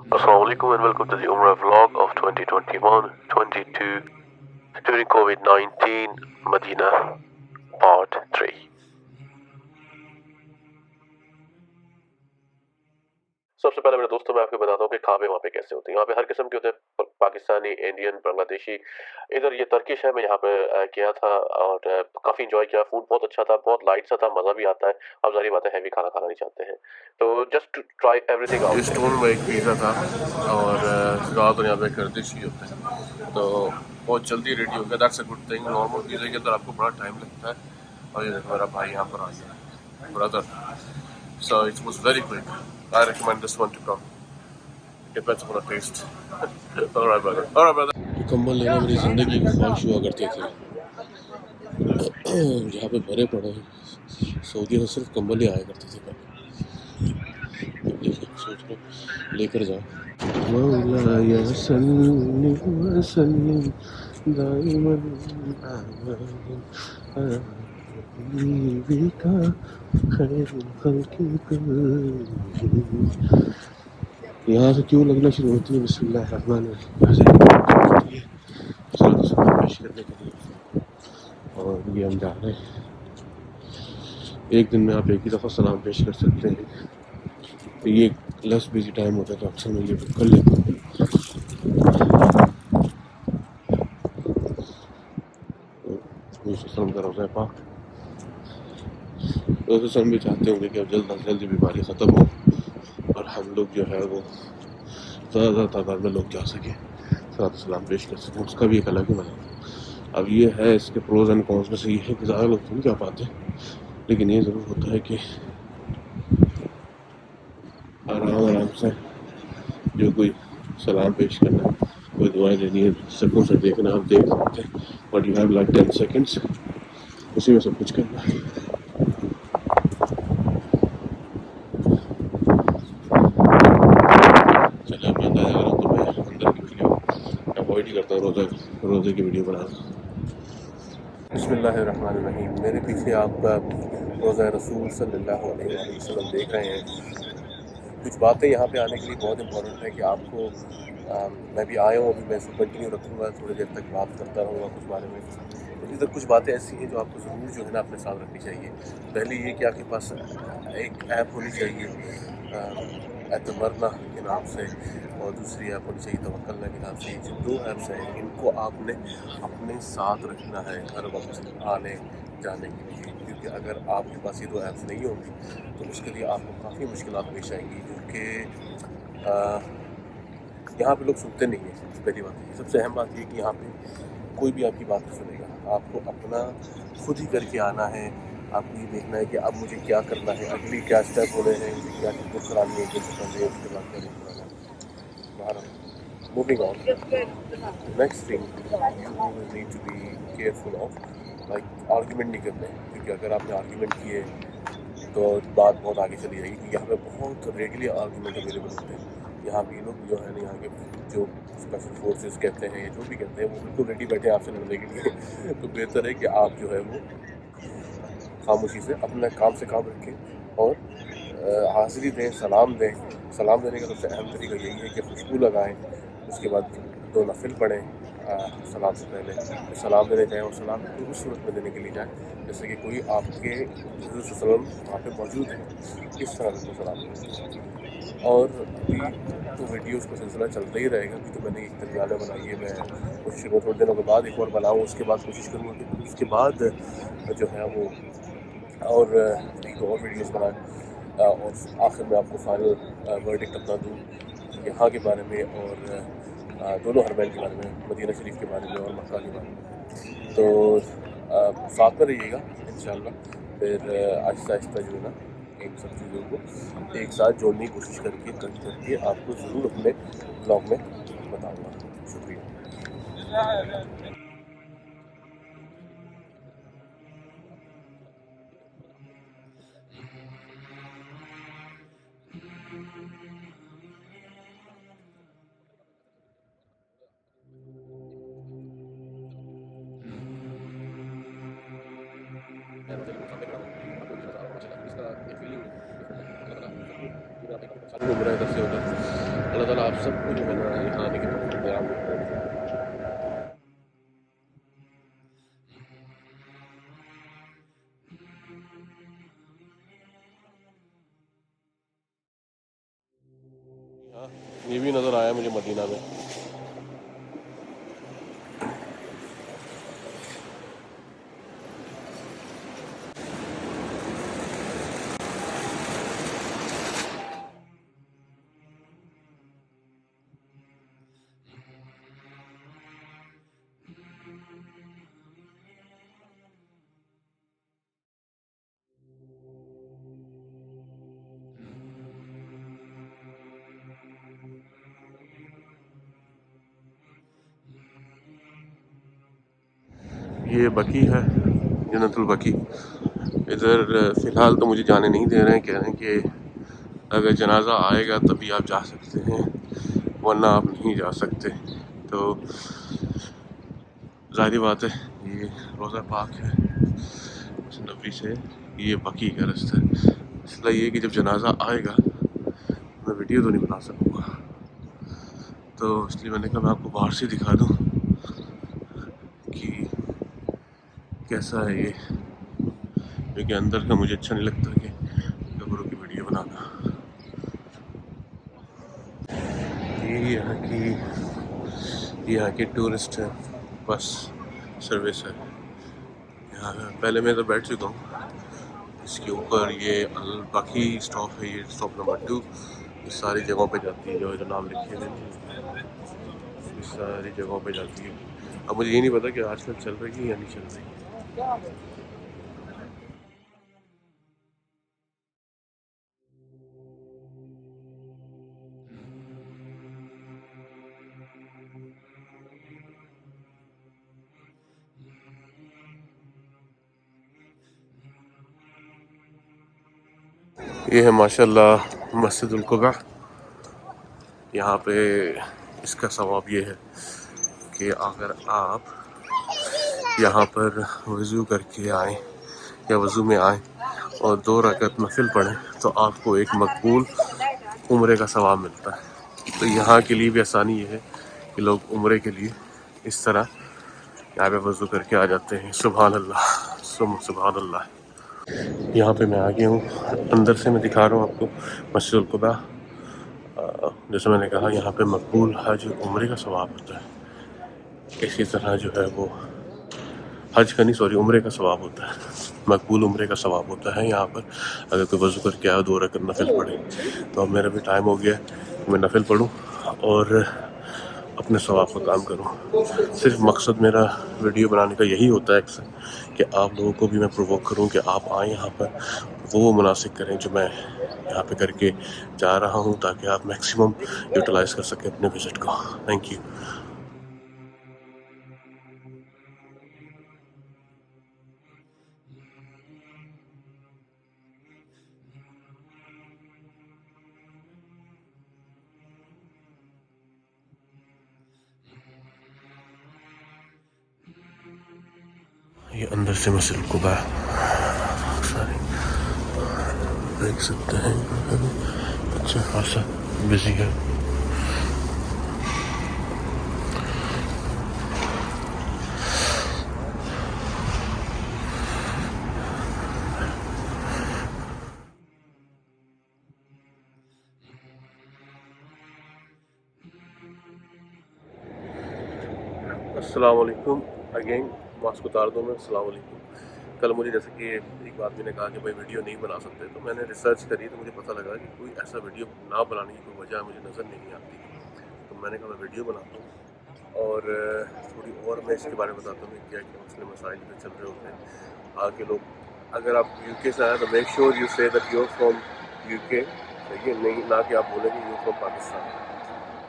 Assalamualaikum and welcome to the Umrah vlog of 2021-22 during COVID-19 Medina Part 3. सबसे पहले मेरे दोस्तों मैं आपको बताता हूँ कि खाबे वहाँ पे कैसे होते हैं। यहाँ पे हर किस्म के होते हैं, पाकिस्तानी, इंडियन, बांग्लादेशी। इधर ये तर्किश है। मैं यहाँ पे गया था और काफ़ी इंजॉय किया। फूड बहुत अच्छा था, बहुत लाइट सा था, मज़ा भी आता है। अब जारी बात है हैवी खाना खाना नहीं चाहते हैं तो just to try everything out. इस टूर में एक पिज़्ज़ा था और ज़्यादातर यहाँ पे गर्दिश ही होता है तो बहुत जल्दी रेडी हो गया। That's a good thing. Normal pizza के अंदर आपको बड़ा टाइम लगता है और ये देखो मेरा भाई यहाँ पर आ गया, brother. So it was very quick. I recommend this one to come. It depends upon the taste. All right, brother. All right, brother. कंबल लेना मेरी ज़िंदगी की ख्वाहिश हुआ करती थी। जहाँ पे भरे पड़े सऊदी से सिर्फ कंबल ही आया करते थे पहले। सोच लो लेकर जाओ। मौलाया सल्ली व सल्लिम दाइमन अला हबीबिका खैरुल खल्क़ि कुल्लिहिम। यहाँ से क्यों लगना शुरू होती है बिस्मिल्लाहिर्रहमानिर्रहीम पेश करने के लिए। और ये हम जा रहे हैं। एक दिन में आप एक ही दफ़ा सलाम पेश कर सकते हैं तो ये लेस बिजी टाइम होता है तो अक्सर मैं ये कर लेता हूँ। का रोज़ा पाक तो भी चाहते होंगे कि अब जल्द से जल्द बीमारी ख़त्म हो और हम लोग जो है वो ज़्यादा तादाद में लोग जा सकें, सलाम पेश कर सकें। उसका भी एक अलग ही मज़ा। अब ये है, इसके प्रोज एंड कॉन्स में से ये है कि ज़्यादा लोग नहीं जा पाते, लेकिन ये ज़रूर होता है कि आराम से जो कोई सलाम पेश करना, कोई दुआएं देनी है, सबको से देखना, आप देख सकते हैं। But you have like 10 seconds, उसी में सब कुछ करना है। चलिए मैं अंदाजा करा तो मैं अंदर की वीडियो अवॉइड ही करता हूँ, रोज़े की वीडियो बनाना। बिस्मिल्लाहिर्रहमानिर्रहीम। मेरे पीछे आप रोज़ा रसूल सल्लल्लाहु अलैहि वसल्लम देख रहे हैं। कुछ बातें यहाँ पे आने के लिए बहुत इंपॉर्टेंट है कि आपको मैं भी आया हूँ, अभी मैं इसको कंटिन्यू रखूँगा, थोड़ी देर तक बात करता रहूँगा कुछ बारे में। तो इधर कुछ बातें ऐसी हैं जो आपको ज़रूर जो है ना अपने साथ रखनी चाहिए। पहले ये कि आपके पास एक ऐप होनी चाहिए एतमरना के नाम से, और दूसरी ऐप होनी चाहिए तवक्कलना के नाम से। ये जो 2 ऐप्स हैं इनको आपने अपने साथ रखना है हर वक्त आने जाने के लिए, क्योंकि अगर आपके पास ये 2 ऐप्स नहीं होंगी तो उसके लिए आपको काफ़ी मुश्किलात पेश आएंगी, क्योंकि यहाँ पे लोग सुनते नहीं हैं। पहली बात है। सबसे अहम बात ये कि यहाँ पे कोई भी आपकी बात नहीं सुनेगा। आपको अपना खुद ही करके आना है। आपको ये देखना है कि अब मुझे क्या करना है, अगली क्या स्टेप होने हैं, मुझे क्या बुक करानी है, कैसे करनी है, उसके बाद क्या बुक कराना है। बाहर moving on, next thing you need to be careful of like argument नहीं करने, क्योंकि अगर आपने आर्ग्यूमेंट किए तो बात बहुत आगे चली जाएगी। यहाँ पे बहुत रेडली आर्ग्यूमेंट अवेलेबल होते हैं। यहाँ भी लोग जो है ना, यहाँ के जो स्पेशल फोर्सेस कहते हैं या जो भी कहते हैं, वो बिल्कुल रेडी बैठे हैं आपसे लड़ने के लिए। तो बेहतर है कि आप जो है वो खामोशी से अपना काम से काम रखें और हाज़िरी दें, सलाम दें। सलाम देने का सबसे अहम तरीका यही है कि खुशबू लगाएं, उसके बाद 2 नफिल पढ़ें सलाम से पहले। तो सलाम देने जाएँ और सलाम उस सूरत में देने के लिए जाएँ जैसे कि कोई आपके हुज़ूर सल्लल्लाहु अलैहि वसल्लम वहाँ पे मौजूद है, इस तरह से सलाम दें। और अभी तो वीडियोस का सिलसिला चलता ही रहेगा, अभी तो मैंने एक तरजाना बनाई है। मैं कोशिश करूँगा थोड़े दिनों के बाद एक और बनाऊँ, उसके बाद कोशिश करूँगा कि उसके बाद जो है वो और एक और वीडियोस बनाएं और आखिर में आपको फाइनल वर्डिक्ट अपना दूँ यहाँ के बारे में और दोनों हरमैन के बारे में, मदीना शरीफ के बारे में और मक्का के बारे में। तो साथ में रहिएगा इंशाल्लाह। फिर आहिस्ता आहिस्ता जो है ना इन सब चीज़ों को एक साथ जोड़ने की कोशिश करके आपको ज़रूर अपने ब्लॉग में बताऊँगा। शुक्रिया। अल्लाह ताला आप सबको जो है ना यहाँ आने की तौफीक दे आमीन। हाँ, ये भी नज़र आया मुझे मदीना में। ये बकी है, जन्नतुल बकी। इधर फ़िलहाल तो मुझे जाने नहीं दे रहे हैं, कह रहे हैं कि अगर जनाजा आएगा तभी आप जा सकते हैं, वरना आप नहीं जा सकते। तो ज़ाहिर बात है, ये रोज़ा पाक है नबी से, ये बकी का रास्ता है। मसला ये कि जब जनाजा आएगा मैं वीडियो तो नहीं बना सकूँगा, तो इसलिए मैंने कहा मैं आपको बाहर से दिखा दूँ कि कैसा है ये, क्योंकि अंदर का मुझे अच्छा नहीं लगता कि कब्रों की वीडियो बनाना। ये यहाँ की टूरिस्ट बस सर्विस है। यहाँ पहले मैं तो बैठ चुका हूँ, इसके ऊपर ये अल बकी स्टॉप है, ये स्टॉप नंबर 2। इस सारी जगहों पे जाती है, जो नाम लिखे हुए हैं इस सारी जगहों पे जाती है। अब मुझे ये नहीं पता कि आजकल चल रही है या नहीं चल रही। ये है माशाल्लाह मस्जिदुल कुबा। यहाँ पे इसका सवाब ये है कि अगर आप यहाँ पर वज़ू करके आएँ या वज़ू में आएँ और 2 रकात नफिल पढ़ें तो आपको एक मकबूल उम्रे का सवाब मिलता है। तो यहाँ के लिए भी आसानी ये है कि लोग उम्रे के लिए इस तरह यहाँ पे वज़ू करके आ जाते हैं। सुभान अल्लाह, सुभान अल्लाह। यहाँ पे मैं आ गया हूँ, अंदर से मैं दिखा रहा हूँ आपको मस्जिदुल कुबा। जैसे मैंने कहा, यहाँ पे मकबूल हज उम्रे का सवाब होता है। इसी तरह जो है वो हज का नहीं, सॉरी, उम्रे का सवाब होता है, मकबूल उम्रे का सवाब होता है। यहाँ पर अगर कोई वज़ू करके आया, 2 रकात नफिल पढ़े, तो अब मेरा भी टाइम हो गया कि मैं नफिल पढ़ूँ और अपने सवाब का काम करूँ। सिर्फ मकसद मेरा वीडियो बनाने का यही होता है अक्सर, कि आप लोगों को भी मैं प्रोवोक करूँ कि आप आएँ यहाँ पर, वो मुनासिब करें जो मैं यहाँ पे करके जा रहा हूँ, ताकि आप मैक्सिमम यूटिलाइज़ कर सकें अपने विज़िट को। Thank you. ये अंदर से मस्जिद कुबा सारे देख सकते हैं, अच्छा खासा बिजी है। अस्सलाम वालेकुम अगेन, मास्क उतार दो मैं। अस्सलाम वालेकुम। कल मुझे जैसे कि एक आदमी ने कहा कि भाई वीडियो नहीं बना सकते, तो मैंने रिसर्च करी तो मुझे पता लगा कि कोई ऐसा वीडियो ना बनाने की कोई वजह मुझे नज़र नहीं आती। तो मैंने कहा मैं वीडियो बनाता हूँ और थोड़ी और मैं इसके बारे में बताता हूँ कि क्या क्या मसले मसाइल में चल रहे होते हैं। आगे लोग, अगर आप यूके से आए तो make sure you say that you are from UK, सही है, नहीं ना कि आप बोलेंगे यू फ्रॉम पाकिस्तान।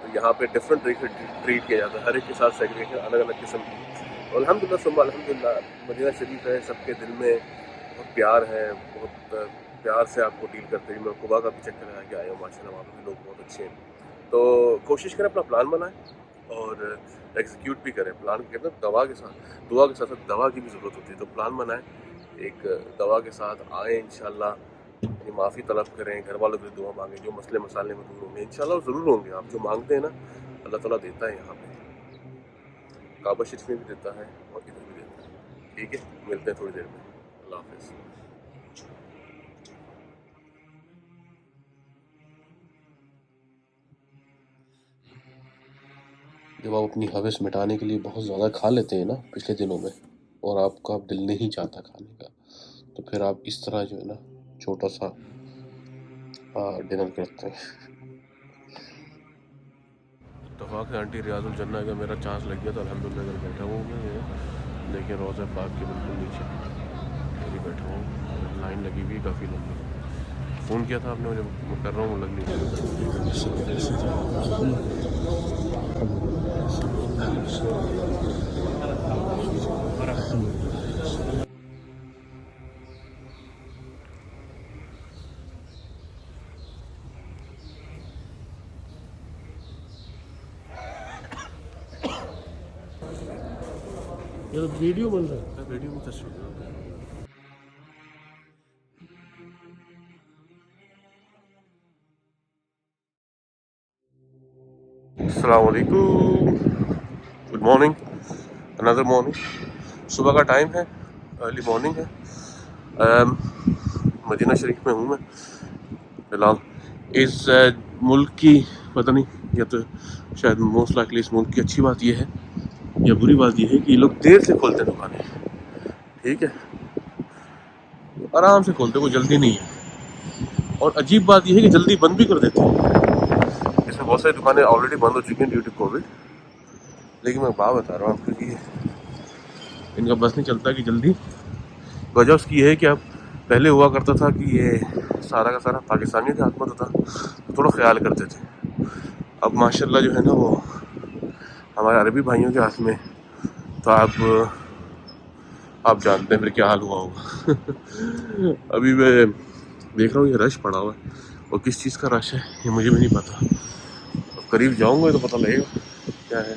तो यहाँ पे डिफरेंट ट्रीट किया जाता है, हर एक के साथ सेग्रीगेशन अलग अलग किस्म की। और अल्हम्दुलिल्लाह सुम्मा अल्हम्दुलिल्लाह, मदीना शरीफ है, सबके दिल में बहुत प्यार है, बहुत प्यार से आपको डील करते हैं। मैं कुबा का भी चक्कर लगा के आया हूँ, माशाल्लाह वहाँ पे भी लोग बहुत अच्छे हैं। तो कोशिश करें अपना प्लान बनाएं और एग्जीक्यूट भी करें। प्लान कहते हैं दवा के साथ, दुआ के साथ साथ दवा की भी ज़रूरत होती है। तो प्लान बनाएं, एक दवा के साथ आए इंशाल्लाह, माफ़ी तलब करें, घर वालों की दुआ मांगें, जो मसले मसाले में दूर होंगे इंशाल्लाह ज़रूर होंगे। आप जो मांगते हैं ना अल्लाह ताला देता है, यहाँ पे काबा शरीफ में भी देता है और इधर भी देता है। ठीक है, मिलते हैं थोड़ी देर में। अल्लाह हाफ़िज़। जब आप अपनी हवस मिटाने के लिए बहुत ज़्यादा खा लेते हैं ना पिछले दिनों में, और आपका अब दिल नहीं चाहता खाने का, तो फिर आप इस तरह जो है ना छोटा सा डिनर करते हैं। इत्तफाक से आंटी रियाजुल जन्ना का मेरा चांस लग गया, तो अल्हम्दुलिल्लाह इधर बैठा हूँ मैं, लेकिन रोज़ा पाक के बिल्कुल नीचे अभी बैठा हूँ। लाइन लगी हुई काफ़ी लंबी। फ़ोन किया था आपने मुझे, मैं कर रहा हूँ, लग नहीं ये तो वीडियो बन रहा है। वीडियो में तस्वीर। अस्सलाम वालेकुम, गुड मॉर्निंग, अनदर मॉर्निंग। सुबह का टाइम है, अर्ली मॉर्निंग है। मदीना शरीफ में हूँ मैं फ़िलहाल। इस मुल्क की पता नहीं, या तो शायद मोस्ट लाइकली इस मुल्क की अच्छी बात यह है या बुरी बात यह है कि ये लोग देर से खोलते हैं दुकानें। ठीक है, आराम से खोलते, कोई जल्दी नहीं है। और अजीब बात यह है कि जल्दी बंद भी कर देते हैं। इसमें बहुत सारी दुकानें ऑलरेडी बंद हो चुकी हैं ड्यू टू कोविड, लेकिन मैं बात बता रहा हूँ आपको कि इनका बस नहीं चलता कि जल्दी। वजह उसकी है कि अब पहले हुआ करता था कि ये सारा का सारा पाकिस्तानियों के हाथ में होता था, तो थोड़ा ख्याल करते थे। अब माशाल्लाह जो है ना वो हमारे अरबी भाइयों के हाथ में, तो आप जानते हैं फिर क्या हाल हुआ होगा। अभी मैं देख रहा हूँ ये रश पड़ा हुआ है, और किस चीज़ का रश है ये मुझे भी नहीं पता। अब करीब जाऊँगा तो पता लगेगा क्या है।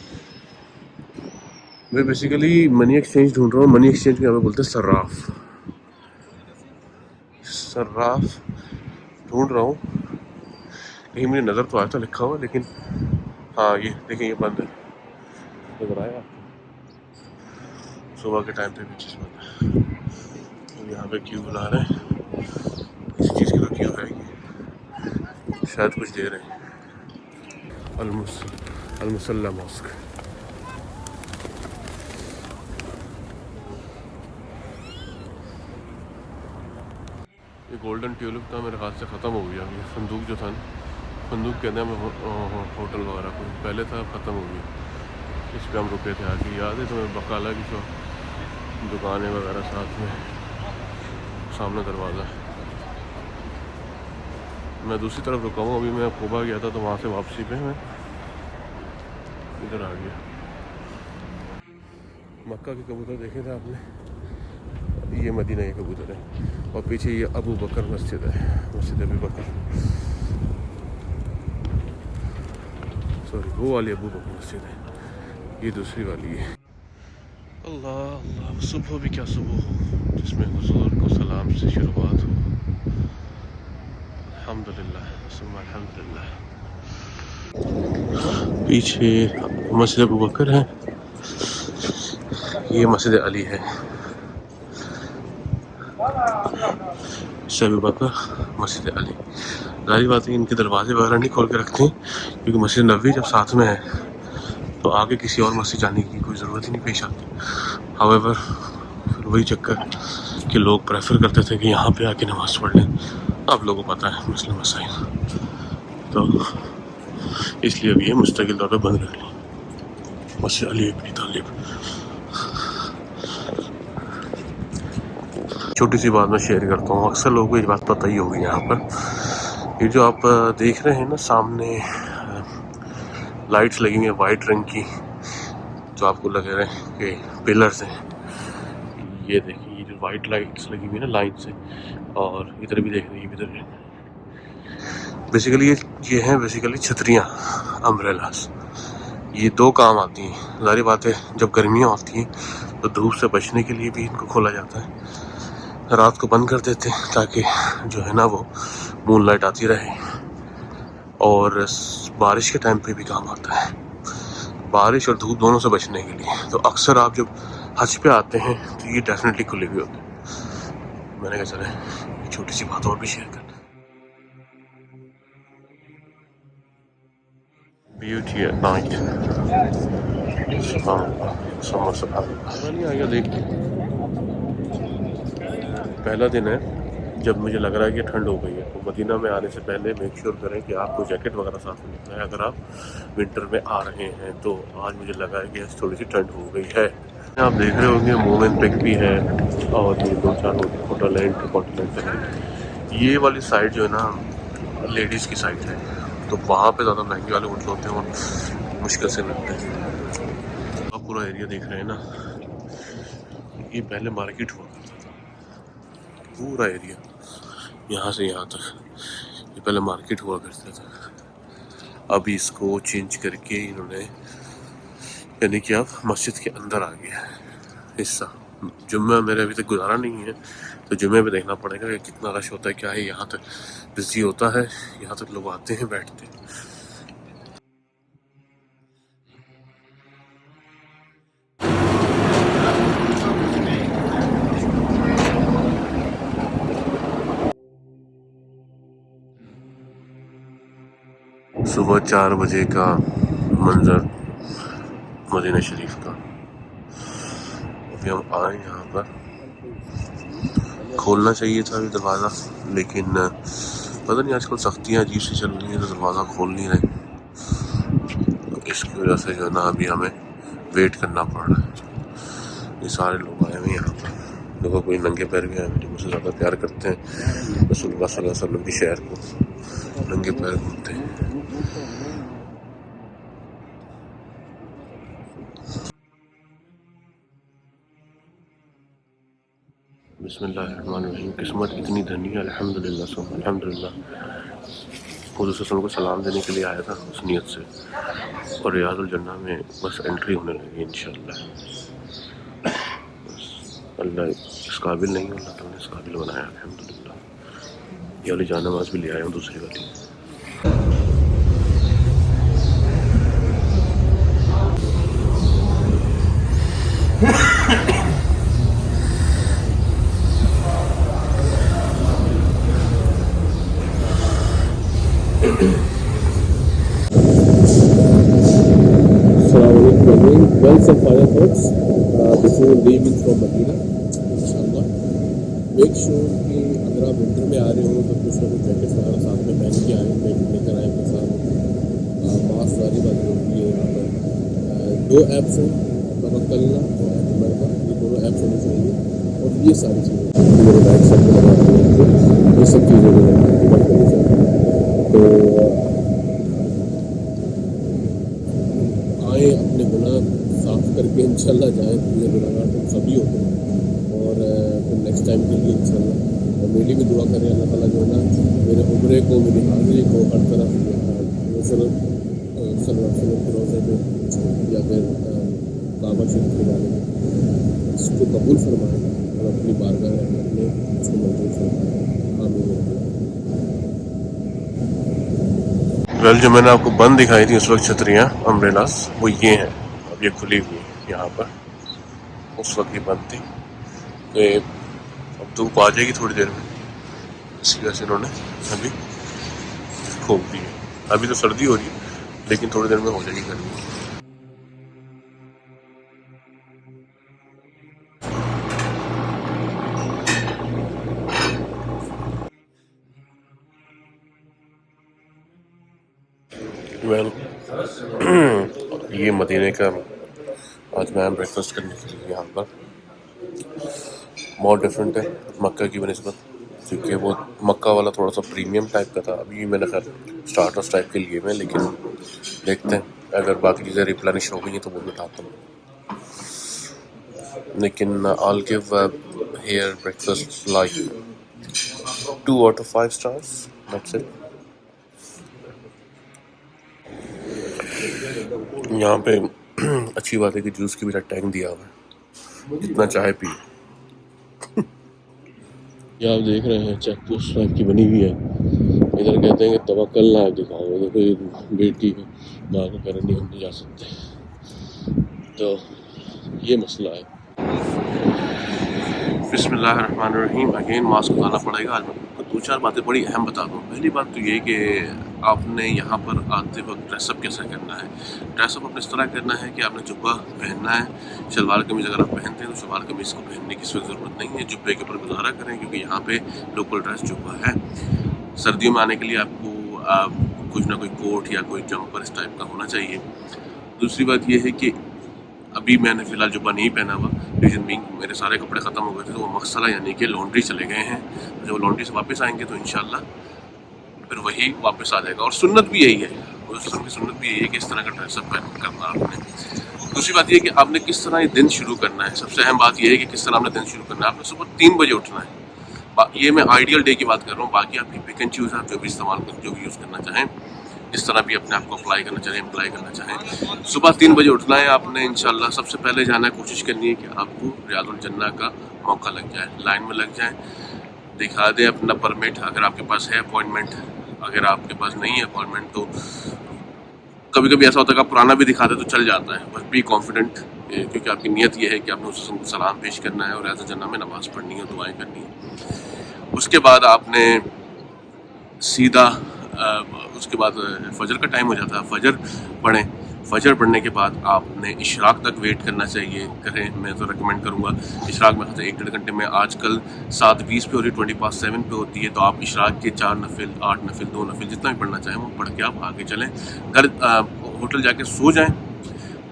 मैं बेसिकली मनी एक्सचेंज ढूंढ रहा हूँ। मनी एक्सचेंज को यहाँ पे बोलते हैं सर्राफ। सर्राफ ढूंढ रहा हूँ, कहीं मुझे नज़र तो आया था लिखा हुआ, लेकिन हाँ ये देखिए ये बंद है। नजर आया सुबह के टाइम पे भी चीज़ बंद है। तो यहाँ पे क्यों बुला रहे हैं, किसी चीज़ की तो क्यों है ये, शायद कुछ दे रहे हैं। अलमुसल्ला मॉस्क। ये गोल्डन ट्यूलिप था मेरे हाथ से ख़त्म हो गया। ये संदूक जो था ना, संदूक के अंदर में होटल वगैरह कोई पहले था, ख़त्म हो गया। इस पे हम रुके थे आके, याद है तुम्हें? बकाला की जो दुकानें वगैरह साथ में, सामने दरवाज़ा। मैं दूसरी तरफ रुका हूँ, अभी मैं कोबा गया था तो वहाँ से वापसी पे मैं इधर आ गया। मक्का के कबूतर देखे थे आपने, ये मदीना के कबूतर है। और पीछे ये अबू बकर मस्जिद है, मस्जिद अबू बकर, सॉरी वो वाली अबू बकर मस्जिद है, ये दूसरी वाली है। अल्लाह अल्लाह, सुबह भी क्या सुबह हो जिसमें हुजूर को सलाम से शुरुआत हो। अल्हम्दुलिल्लाह सुम्मा अल्हम्दुलिल्लाह। पीछे मस्जिद अबू बकर है, ये मस्जिद अली है। अबू बकर मस्जिद अली। जाहिर बात है इनके दरवाजे वगैरह नहीं खोल के रखते हैं, क्योंकि मस्जिद नबवी जब साथ में है तो आगे किसी और मस्जिद जाने की कोई ज़रूरत ही नहीं पेश आती। हाउएवर फिर वही चक्कर कि लोग प्रेफर करते थे कि यहाँ पे आके नमाज़ पढ़ लें। आप लोगों को पता है मुस्लिम मसाइल, तो इसलिए अब ये मुस्तकिल तौर पर बंद रख ली मस्जिद अली इब्न तालिब। छोटी सी बात मैं शेयर करता हूँ, अक्सर लोगों को ये बात पता ही होगी। यहाँ पर ये जो आप देख रहे हैं ना सामने लाइट्स लगी हुई हैं वाइट रंग की, जो आपको लग रहे हैं कि पिलर्स हैं। ये देखिए ये जो वाइट लाइट्स लगी हुई है ना लाइन से, और इधर भी देख रही है, इधर बेसिकली ये हैं बेसिकली छतरियाँ, अम्ब्रेलास। ये दो काम आती हैं। जाहिर बात है जब गर्मियाँ होती हैं तो धूप से बचने के लिए भी इनको खोला जाता है, रात को बंद कर देते हैं ताकि जो है ना वो मून लाइट आती रहे, और बारिश के टाइम पे भी काम आता है, बारिश और धूप दोनों से बचने के लिए। तो अक्सर आप जब हज पे आते हैं तो ये डेफिनेटली खुले हुए होते हैं। मैंने कहा चले एक छोटी सी बात और भी शेयर करना। ब्यूटी एट नाइट, समर से नहीं आएगा। देख पहला दिन है जब मुझे लग रहा है कि ठंड हो गई है, तो मदीना में आने से पहले मेक श्योर करें कि आपको जैकेट वगैरह साथ में लेना है अगर आप विंटर में आ रहे हैं। तो आज मुझे लगा है कि थोड़ी सी ठंड हो गई है। आप देख रहे होंगे मोमेंट पिक भी है और ये 2-4 होटल है, इंटरकॉन्टिनेंटल है। ये वाली साइड जो है ना लेडीज़ की साइड है, तो वहाँ पे ज़्यादा महंगे वाले होटल होते हैं और मुश्किल से मिलते हैं। आप पूरा एरिया देख रहे हैं ना, ये पहले मार्केट हुआ करता था, पूरा एरिया यहाँ से यहाँ तक ये पहले मार्केट हुआ करता था। अभी इसको चेंज करके इन्होंने, यानी कि अब मस्जिद के अंदर आ गया है हिस्सा। जुम्मे मेरे अभी तक गुजारा नहीं है, तो जुम्मे पे देखना पड़ेगा कि कितना रश होता है, क्या है। यहाँ तक बिजी होता है, यहाँ तक लोग आते हैं, बैठते हैं। सुबह 4 बजे का मंजर मदीना शरीफ का। अभी हम आए यहाँ पर, खोलना चाहिए था अभी दरवाज़ा, लेकिन पता नहीं आजकल सख्तियाँ अजीब सी चल रही हैं तो दरवाज़ा खोल नहीं रहे। तो इसकी वजह से जो है ना अभी हमें वेट करना पड़ रहा है। ये सारे लोग आए हुए यहाँ पर, देखो कोई नंगे पैर भी आए हुए, मुझसे ज़्यादा प्यार करते हैं रसूलुल्लाह सल्लल्लाहु अलैहि वसल्लम की शहर को, नंगे पैर घूमते हैं। बिस्मिल्लाहिर्रहमानिर्रहीम। किस्मत इतनी धनी है, अल्हम्दुलिल्लाह सुम्मा अल्हम्दुलिल्लाह। हुज़ूर सल्लल्लाहु अलैहि वसल्लम को सलाम देने के लिए आया था उस नियत से, और रियाजुल जन्नह में बस एंट्री होने लगी इंशाअल्लाह। अल्लाह इस काबिल नहीं, अल्लाह ताला ने इस काबिल बनाया अल्हम्दुलिल्लाह। ये वाली जानमाज़ भी ले आया हूँ, दूसरी वाली। Well, some final thoughts before leaving from Medina, इंशाल्लाह। मेक श्योर कि अगर आप विंटर में आ रहे हो तो कुछ ना कुछ जैकेट वगैरह साथ में पहन के आए, लेकर आए अपने साथ। मास्क वाली बात होती है यहाँ पर। 2 ऐप्स हैं, तवक्कलना और एतमर का, ये दोनों ऐप्स होनी चाहिए। और ये सारी चीज़ें मेरे बैग सब में लगा हैं, ये सब चीज़ें जो है करनी चाहिए। तो आए अपने गुनाह साफ करके इंशाल्लाह जाए, पूरे गुनाहगार तो सभी होते हैं। और फिर नेक्स्ट टाइम के लिए इंशाल्लाह मेरी भी दुआ करें, अल्लाह ताला जो है ना मेरे उम्रे को, मेरी हाज़िरी को हर तरफ के रोज़े पे या फिर काबा शरीफ के बारे में इसको कबूल फरमाए और अपनी बारगाह रहमत में इसको मंजूर फरमाए। आमीन। वेल, जो मैंने आपको बंद दिखाई थी उस वक्त छतरियाँ, अम्ब्रेलास, वो ये हैं। अब ये खुली हुई है यहाँ पर, उस वक्त ये बंद थी। तो अब धूप आ जाएगी थोड़ी देर में, इसी वजह से इन्होंने अभी खोल दी है। अभी तो सर्दी हो रही है, लेकिन थोड़ी देर में हो जाएगी गर्मी। वेल, ये मदीने का आज मैं ब्रेकफास्ट करने के लिए यहाँ पर, बहुत डिफरेंट है मक्का की बनिस्बत, क्योंकि वो मक्का वाला थोड़ा सा प्रीमियम टाइप का था। अभी मैंने खैर स्टार्टर्स टाइप के लिए मैं, लेकिन देखते हैं अगर बाकी चीज़ें रिप्लेनिश हो गई हैं तो वो भी उठाता हूँ। लेकिन I'll give here breakfast like 2 out of 5 stars. That's it. यहाँ पे अच्छी बात है कि जूस की भी टैंक दिया हुआ है, जितना चाहे पिए। ये आप देख रहे हैं चेक पोस्ट टाइप की बनी हुई है। इधर कहते हैं कि तवक्कल ना दिखाओ, इधर कोई बेटी को माँ को पैरेंटिंग हम नहीं जा सकते, तो ये मसला है। बिस्मिल्लाहिर्रहमानिर्रहीम। अगेन मास्क लगाना पड़ेगा। आज मैं आपको 2-4 बातें बड़ी अहम बता दूँ। पहली बात तो ये कि आपने यहाँ पर आते वक्त ड्रेसअप कैसा करना है। ड्रेसअप आपने इस तरह करना है कि आपने जुब्बा पहनना है, शलवार कमीज़ अगर आप पहनते हैं तो शलवार कमीज़ को पहनने की इस वक्त ज़रूरत नहीं है, जुब्बे के ऊपर गुजारा करें क्योंकि यहाँ पे लोकल ड्रेस जुब्बा है। सर्दियों में आने के लिए आपको कुछ ना कोई कोट या कोई जम्पर इस टाइप का होना चाहिए। दूसरी बात ये है कि अभी मैंने फ़िलहाल जुब्बा नहीं पहना हुआ, रीज़न बीइंग मेरे सारे कपड़े ख़त्म हो गए थे, तो वो मसला यानी कि लॉन्ड्री चले गए हैं। जब लॉन्ड्री से वापस आएंगे तो इंशाल्लाह फिर वही वापस आ जाएगा। और सुन्नत भी यही है, सुन्नत भी यही है कि इस तरह का ड्रेसअप करना आपने। दूसरी बात ये है कि आपने किस तरह ये दिन शुरू करना है। सबसे अहम बात यह है कि किस तरह आपने दिन शुरू करना है। आपने सुबह 3 बजे उठना है। ये मैं आइडियल डे की बात कर रहा हूँ, बाकी आपकी पिक एंड चूज़, आप जो भी इस्तेमाल कर, जो भी यूज़ करना चाहें, जिस तरह भी अपने आप को अप्लाई करना चाहें, अप्लाई करना चाहें। सुबह 3 बजे उठना है आपने। इंशाल्लाह सबसे पहले जाना है, कोशिश करनी है कि आपको रियादुल जन्ना का मौका लग जाए, लाइन में लग जाए, दिखा दें अपना परमिट अगर आपके पास है, अपॉइंटमेंट अगर आपके पास नहीं है अपॉइंटमेंट, तो कभी कभी ऐसा होता है कि पुराना भी दिखा दे तो चल जाता है। बस बी कॉन्फिडेंट, क्योंकि आपकी नीयत ये है कि आपने उस को सलाम पेश करना है और रियादुल जन्ना में नमाज़ पढ़नी है, दुआएँ करनी है। उसके बाद आपने सीधा उसके बाद फजर का टाइम हो जाता है, फजर पढ़ें। फजर पढ़ने के बाद आपने इशराक तक वेट करना चाहिए, करें। मैं तो रिकमेंड करूँगा इशराक में 1-1.5 घंटे में, आजकल 7:20 पे हो रही, 7 पे होती है, तो आप इशराक के 4 नफिल, 8 नफिल, 2 नफिल जितना भी पढ़ना चाहें वो पढ़ के आप आगे चलें। घर होटल जाके सो जाएँ।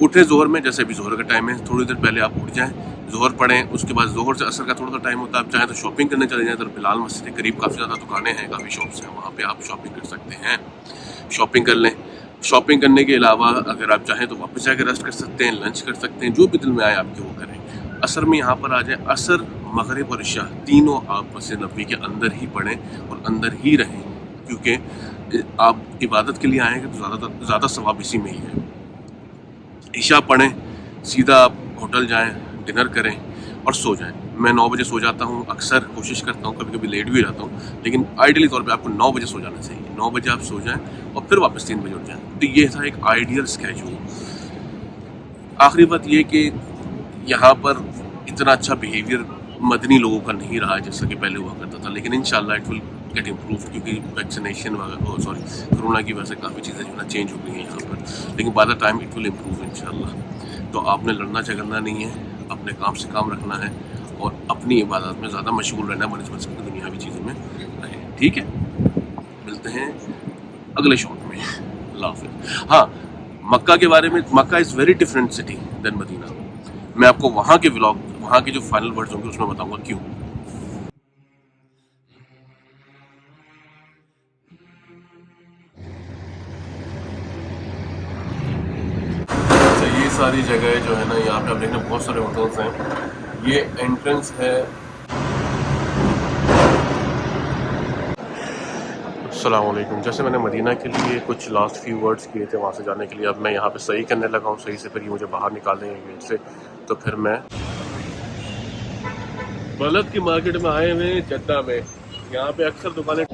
उठे ज़ोहर में, जैसे अभी ज़ोहर का टाइम है, थोड़ी देर पहले आप उठ जाएँ, ज़ोहर पढ़ें। उसके बाद ज़ोहर से असर का थोड़ा सा टाइम होता है, आप चाहें तो शॉपिंग करने चले जाएँ। तो बिलाल मस्जिद के करीब काफ़ी ज़्यादा दुकानें हैं, काफ़ी शॉप्स हैं, वहाँ पे आप शॉपिंग कर सकते हैं, शॉपिंग कर लें। शॉपिंग करने के अलावा अगर आप चाहें तो वापस जाकर रेस्ट कर सकते हैं, लंच कर सकते हैं, जो भी दिल में आए आपके वो करें। असर में यहाँ पर आ जाए, असर, मगरिब और इशा तीनों आप मस्जिद नबवी के अंदर ही पढ़ें और अंदर ही रहें, क्योंकि आप इबादत के लिए आएँगे तो ज़्यादा सवाब इसी में ही है। इशा पढ़ें, सीधा आप होटल जाएं, डिनर करें और सो जाएं। मैं 9 बजे सो जाता हूं, अक्सर कोशिश करता हूं, कभी कभी लेट भी हो जाता हूं, लेकिन आइडियली तौर पे आपको 9 बजे सो जाना चाहिए। 9 बजे आप सो जाएं और फिर वापस 3 बजे उठ जाएं। तो ये था एक आइडियल स्केड्यूल। आखिरी बात ये कि यहाँ पर इतना अच्छा बिहेवियर मदनी लोगों का नहीं रहा जैसा कि पहले हुआ करता था, लेकिन इंशाल्लाह इट विल गेट इम्प्रूव, क्योंकि वैक्सीनेशन कोरोना की वजह से काफ़ी चीज़ें जो है ना चेंज हो गई हैं यहाँ पर, लेकिन by the time it will improve इंशाल्लाह। तो आपने लड़ना झगड़ना नहीं है, अपने काम से काम रखना है और अपनी इबादत में ज़्यादा मशगूल रहना है बनस्बत से दुनियावी चीज़ों में रहें। ठीक है, मिलते हैं अगले शॉट में। अल्लाह हाफ़िज़। हाँ, मक्का के बारे में, Mecca is very different city than Medina. मैं आपको वहाँ के व्लॉग, वहाँ के जो फाइनल वर्ड्स होंगे उसमें बताऊँगा क्यों। ये सारी जगह जो है ना, यहाँ पे आप देखना बहुत सारे होटल्स हैं। ये एंट्रेंस है। अस्सलाम वालेकुम। जैसे मैंने मदीना के लिए कुछ लास्ट फ्यू वर्ड्स किए थे वहाँ से जाने के लिए, अब मैं यहाँ पे सही करने लगा हूँ। सही से फिर ये मुझे बाहर निकाल देंगे गेट से, तो फिर मैं बलद की मार्केट में आए हुए हैं जद्दा में। यहाँ पे अक्सर दुकानें